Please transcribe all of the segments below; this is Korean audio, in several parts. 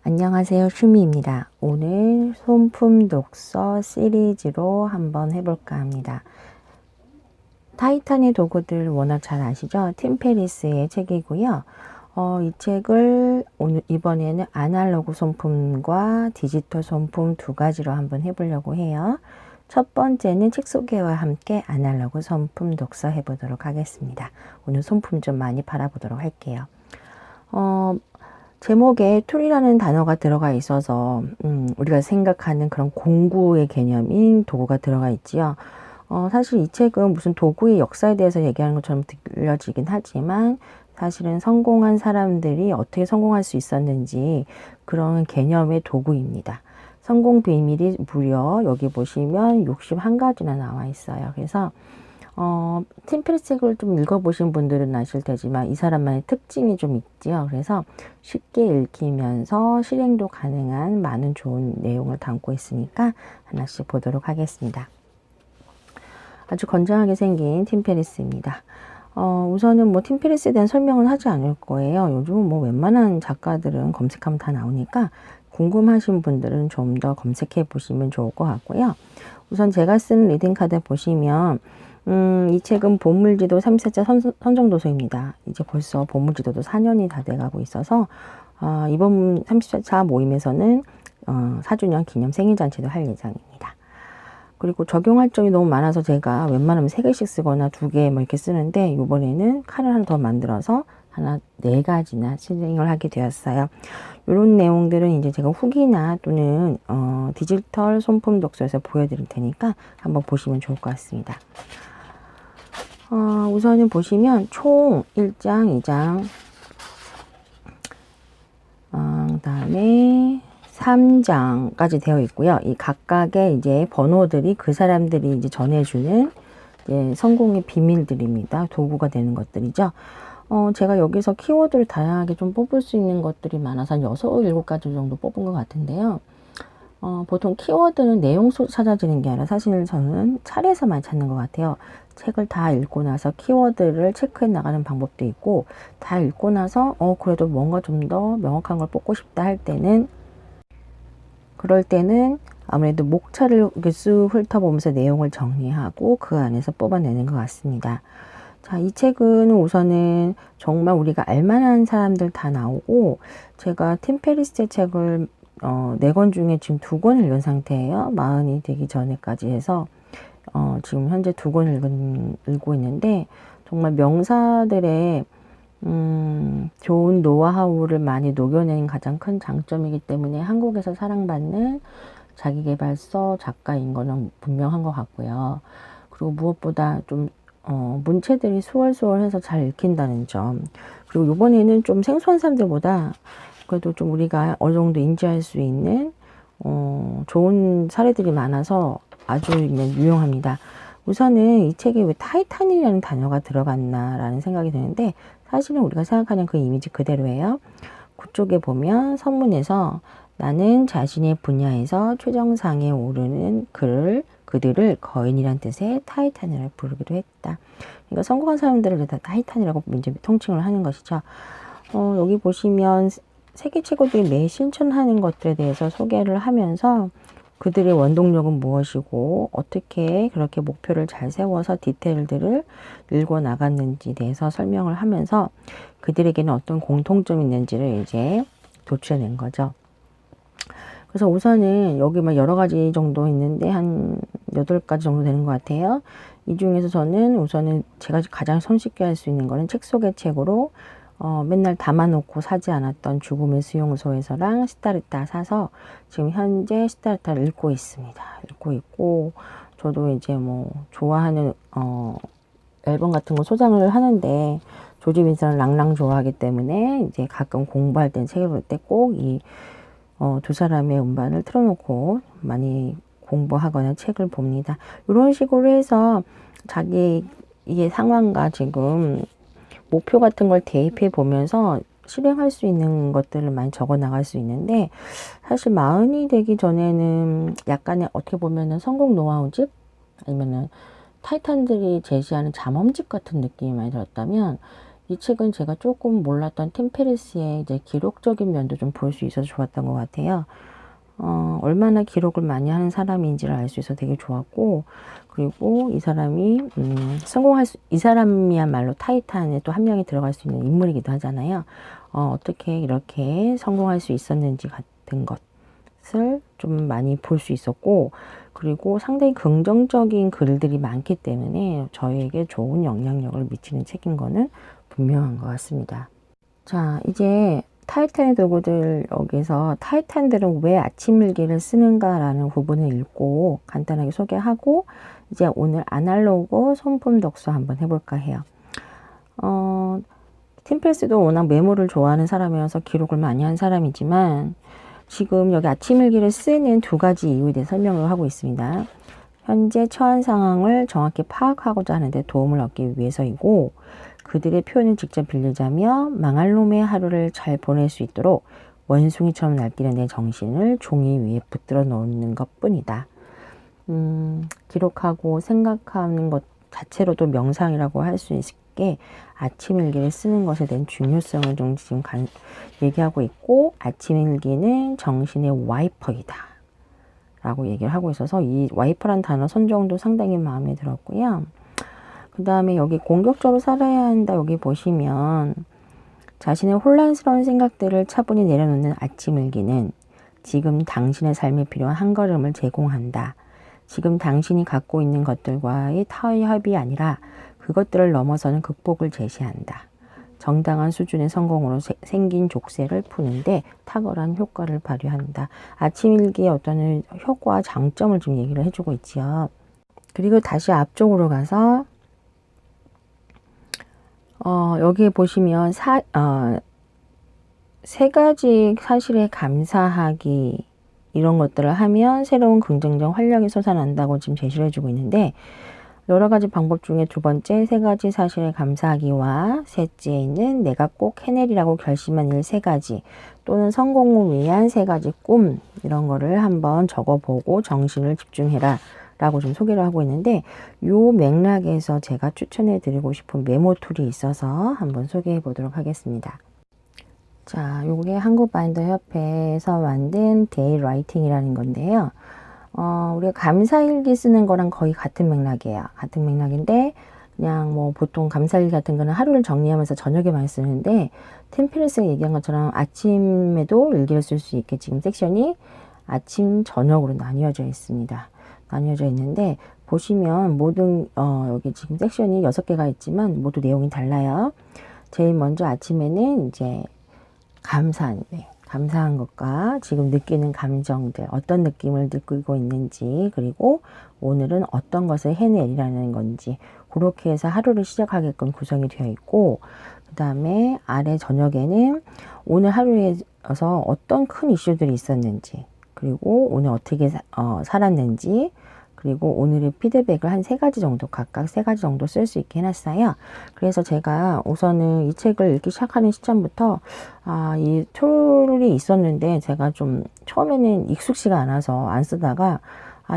안녕하세요, 슈미입니다. 오늘 손품 독서 시리즈로 한번 해볼까 합니다. 타이탄의 도구들 워낙 잘 아시죠? 팀 페리스의 책이고요. 이 책을 이번에는 아날로그 손품과 디지털 손품 두 가지로 한번 해보려고 해요. 첫 번째는 책 소개와 함께 아날로그 손품 독서 해보도록 하겠습니다. 오늘 손품 좀 많이 팔아보도록 할게요. 제목에 툴이라는 단어가 들어가 있어서 우리가 생각하는 그런 공구의 개념인 도구가 들어가 있지요. 사실 이 책은 무슨 도구의 역사에 대해서 얘기하는 것처럼 들려지긴 하지만 사실은 성공한 사람들이 어떻게 성공할 수 있었는지 그런 개념의 도구입니다. 성공 비밀이 무려 여기 보시면 61가지나 나와 있어요. 그래서 팀 페리스 책을 좀 읽어보신 분들은 아실 테지만 이 사람만의 특징이 좀 있지요. 그래서 쉽게 읽히면서 실행도 가능한 많은 좋은 내용을 담고 있으니까 하나씩 보도록 하겠습니다. 아주 건장하게 생긴 팀 페리스입니다. 우선은 팀 페리스에 대한 설명은 하지 않을 거예요. 요즘은 웬만한 작가들은 검색하면 다 나오니까 궁금하신 분들은 좀 더 검색해 보시면 좋을 것 같고요. 우선 제가 쓴 리딩 카드 보시면 이 책은 보물지도 3세차 선정도서입니다. 이제 벌써 보물지도도 4년이 다 돼가고 있어서 이번 30차 모임에서는 4주년 기념 생일잔치도 할 예정입니다. 그리고 적용할 점이 너무 많아서 제가 웬만하면 3개씩 쓰거나 2개 이렇게 쓰는데 이번에는 칸을 하나 더 만들어서 4가지나 실행을 하게 되었어요. 이런 내용들은 이제 제가 후기나 또는 디지털 손품 독서에서 보여드릴 테니까 한번 보시면 좋을 것 같습니다. 우선은 보시면 총 1장, 2장, 그 다음에 3장까지 되어 있고요. 이 각각의 이제 번호들이 그 사람들이 이제 전해주는 이제 성공의 비밀들입니다. 도구가 되는 것들이죠. 제가 여기서 키워드를 다양하게 좀 뽑을 수 있는 것들이 많아서 한 6, 7가지 정도 뽑은 것 같은데요. 보통 키워드는 내용 속 찾아지는 게 아니라 사실 저는 차례에서 많이 찾는 것 같아요. 책을 다 읽고 나서 키워드를 체크해 나가는 방법도 있고, 다 읽고 나서 그래도 뭔가 좀 더 명확한 걸 뽑고 싶다 할 때는, 그럴 때는 아무래도 목차를 쓱 훑어보면서 내용을 정리하고 그 안에서 뽑아내는 것 같습니다. 자, 이 책은 우선은 정말 우리가 알만한 사람들 다 나오고, 제가 팀 페리스의 책을 4권 중에 지금 2권을 읽은 상태예요. 40이 되기 전에까지 해서 지금 현재 2권을 읽고 있는데 정말 명사들의 좋은 노하우를 많이 녹여내는 가장 큰 장점이기 때문에 한국에서 사랑받는 자기계발서 작가인 거는 분명한 것 같고요. 그리고 무엇보다 좀 문체들이 수월수월해서 잘 읽힌다는 점. 그리고 이번에는 좀 생소한 사람들보다 그래도 좀 우리가 어느 정도 인지할 수 있는 좋은 사례들이 많아서 아주 유용합니다. 우선은 이 책에 왜 타이탄이라는 단어가 들어갔나라는 생각이 드는데 사실은 우리가 생각하는 그 이미지 그대로예요. 그쪽에 보면 선문에서 나는 자신의 분야에서 최정상에 오르는 그들을 거인이란 뜻의 타이탄이라고 부르기도 했다. 그러니까 성공한 사람들을 다 타이탄이라고 이제 통칭을 하는 것이죠. 여기 보시면 세계 최고들이 매일 실천하는 것들에 대해서 소개를 하면서 그들의 원동력은 무엇이고 어떻게 그렇게 목표를 잘 세워서 디테일들을 읽어 나갔는지에 대해서 설명을 하면서 그들에게는 어떤 공통점이 있는지를 이제 도출해낸 거죠. 그래서 우선은 여기 여러 가지 정도 있는데 한 8가지 정도 되는 것 같아요. 이 중에서 저는 우선은 제가 가장 손쉽게 할 수 있는 거는 책 속의 책으로 맨날 담아놓고 사지 않았던 죽음의 수용소에서랑 시타르타 사서 지금 현재 시타르타를 읽고 있습니다. 읽고 있고 저도 이제 좋아하는 앨범 같은 거 소장을 하는데 조지 윈슨을 랑랑 좋아하기 때문에 이제 가끔 공부할 때 책을 볼 때 꼭 이 두 사람의 음반을 틀어놓고 많이 공부하거나 책을 봅니다. 이런 식으로 해서 자기 이게 상황과 지금 목표 같은 걸 대입해 보면서 실행할 수 있는 것들을 많이 적어 나갈 수 있는데, 사실 마흔이 되기 전에는 약간의 어떻게 보면은 성공 노하우집 아니면은 타이탄들이 제시하는 잠엄집 같은 느낌이 많이 들었다면, 이 책은 제가 조금 몰랐던 팀 페리스의 이제 기록적인 면도 좀 볼 수 있어서 좋았던 것 같아요. 얼마나 기록을 많이 하는 사람인지를 알 수 있어서 되게 좋았고, 그리고 이 사람이 이 사람이야말로 타이탄에 또 한 명이 들어갈 수 있는 인물이기도 하잖아요. 어떻게 이렇게 성공할 수 있었는지 같은 것을 좀 많이 볼 수 있었고, 그리고 상당히 긍정적인 글들이 많기 때문에 저에게 좋은 영향력을 미치는 책인 거는 분명한 것 같습니다. 자, 이제 타이탄의 도구들, 여기서 타이탄들은 왜 아침일기를 쓰는가라는 부분을 읽고 간단하게 소개하고, 이제 오늘 아날로그 손품 독서 한번 해볼까 해요. 팀 페리스도 워낙 메모를 좋아하는 사람이어서 기록을 많이 한 사람이지만, 지금 여기 아침일기를 쓰는 두 가지 이유에 대해 설명을 하고 있습니다. 현재 처한 상황을 정확히 파악하고자 하는데 도움을 얻기 위해서이고, 그들의 표현을 직접 빌리자며 망할 놈의 하루를 잘 보낼 수 있도록 원숭이처럼 날뛰는 내 정신을 종이 위에 붙들어 놓는 것뿐이다. 기록하고 생각하는 것 자체로도 명상이라고 할 수 있게 아침일기를 쓰는 것에 대한 중요성을 좀 지금 얘기하고 있고, 아침일기는 정신의 와이퍼이다 라고 얘기를 하고 있어서 이 와이퍼란 단어 선정도 상당히 마음에 들었고요. 그 다음에 여기 공격적으로 살아야 한다, 여기 보시면 자신의 혼란스러운 생각들을 차분히 내려놓는 아침일기는 지금 당신의 삶에 필요한 한 걸음을 제공한다. 지금 당신이 갖고 있는 것들과의 타협이 아니라 그것들을 넘어서는 극복을 제시한다. 정당한 수준의 성공으로 생긴 족쇄를 푸는데 탁월한 효과를 발휘한다. 아침일기의 어떤 효과, 장점을 좀 얘기를 해주고 있지요. 그리고 다시 앞쪽으로 가서 여기 보시면 세 가지 사실에 감사하기, 이런 것들을 하면 새로운 긍정적 활력이 솟아난다고 지금 제시를 해주고 있는데, 여러 가지 방법 중에 두 번째 세 가지 사실에 감사하기와 셋째에는 내가 꼭 해내리라고 결심한 일 세 가지, 또는 성공을 위한 세 가지 꿈, 이런 거를 한번 적어보고 정신을 집중해라 라고 좀 소개를 하고 있는데, 요 맥락에서 제가 추천해 드리고 싶은 메모 툴이 있어서 한번 소개해 보도록 하겠습니다. 자, 요게 한국바인더협회에서 만든 데이 라이팅이라는 건데요. 우리가 감사일기 쓰는 거랑 거의 같은 맥락이에요. 같은 맥락인데, 그냥 뭐 보통 감사일기 같은 거는 하루를 정리하면서 저녁에 많이 쓰는데, 팀 페리스가 얘기한 것처럼 아침에도 일기를 쓸 수 있게 지금 섹션이 아침, 저녁으로 나뉘어져 있습니다. 나뉘어져 있는데, 보시면 모든 여기 지금 섹션이 6개가 있지만 모두 내용이 달라요. 제일 먼저 아침에는 이제 감사한 것과 지금 느끼는 감정들, 어떤 느낌을 느끼고 있는지, 그리고 오늘은 어떤 것을 해내리라는 건지, 그렇게 해서 하루를 시작하게끔 구성이 되어 있고, 그 다음에 아래 저녁에는 오늘 하루에서 어떤 큰 이슈들이 있었는지, 그리고 오늘 어떻게 살았는지, 그리고 오늘의 피드백을 한 3가지 정도, 각각 3가지 정도 쓸 수 있게 해놨어요. 그래서 제가 우선은 이 책을 읽기 시작하는 시점부터 이 툴이 있었는데 제가 좀 처음에는 익숙지가 않아서 안 쓰다가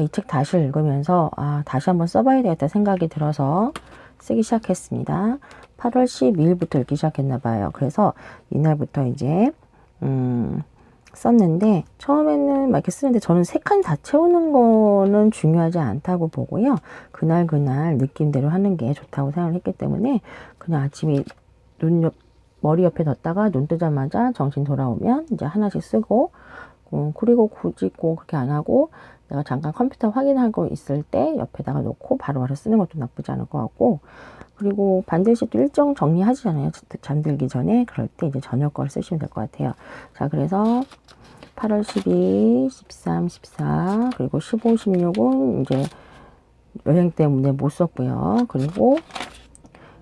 이 책 다시 읽으면서 다시 한번 써봐야 되겠다 생각이 들어서 쓰기 시작했습니다. 8월 12일부터 읽기 시작했나 봐요. 그래서 이날부터 이제 썼는데, 처음에는 막 이렇게 쓰는데 저는 3칸 다 채우는 거는 중요하지 않다고 보고요. 그날 느낌대로 하는 게 좋다고 생각을 했기 때문에 그냥 아침에 머리 옆에 뒀다가 눈 뜨자마자 정신 돌아오면 이제 하나씩 쓰고, 그리고 굳이 꼭 그렇게 안 하고 내가 잠깐 컴퓨터 확인하고 있을 때 옆에다가 놓고 바로바로 쓰는 것도 나쁘지 않을 것 같고, 그리고 반드시 또 일정 정리하시잖아요. 잠들기 전에. 그럴 때 이제 저녁 걸 쓰시면 될 것 같아요. 자, 그래서 8월 12, 13, 14, 그리고 15, 16은 이제 여행 때문에 못 썼고요. 그리고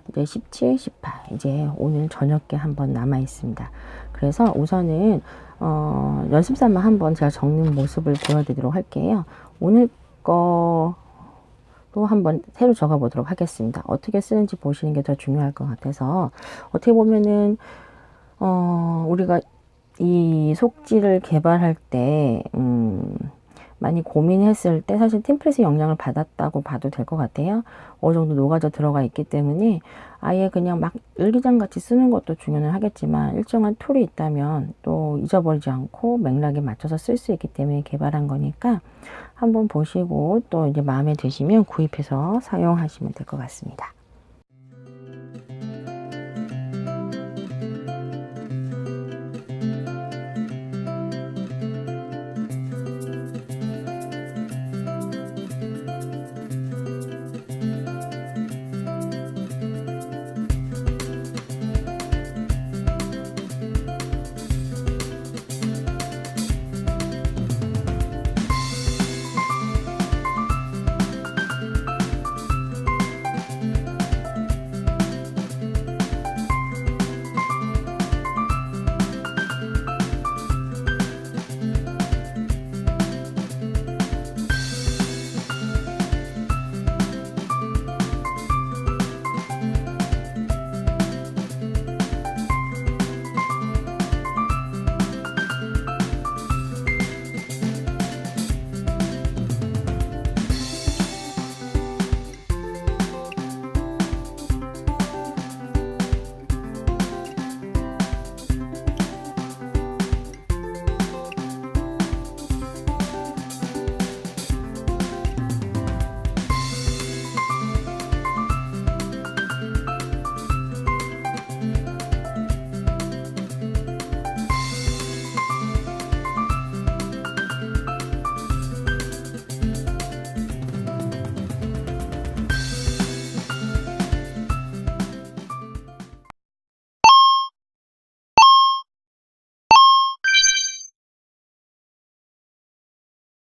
이제 17, 18, 이제 오늘 저녁에 한번 남아 있습니다. 그래서 우선은 연습삼아 한번 제가 적는 모습을 보여드리도록 할게요. 오늘 거로 한번 새로 적어 보도록 하겠습니다. 어떻게 쓰는지 보시는 게 더 중요할 것 같아서, 어떻게 보면은 우리가 이 속지를 개발할 때, 많이 고민했을 때 사실 팀플릿의 영향을 받았다고 봐도 될 것 같아요. 어느 정도 녹아져 들어가 있기 때문에 아예 그냥 막 일기장 같이 쓰는 것도 중요는 하겠지만 일정한 툴이 있다면 또 잊어버리지 않고 맥락에 맞춰서 쓸 수 있기 때문에 개발한 거니까 한번 보시고 또 이제 마음에 드시면 구입해서 사용하시면 될 것 같습니다.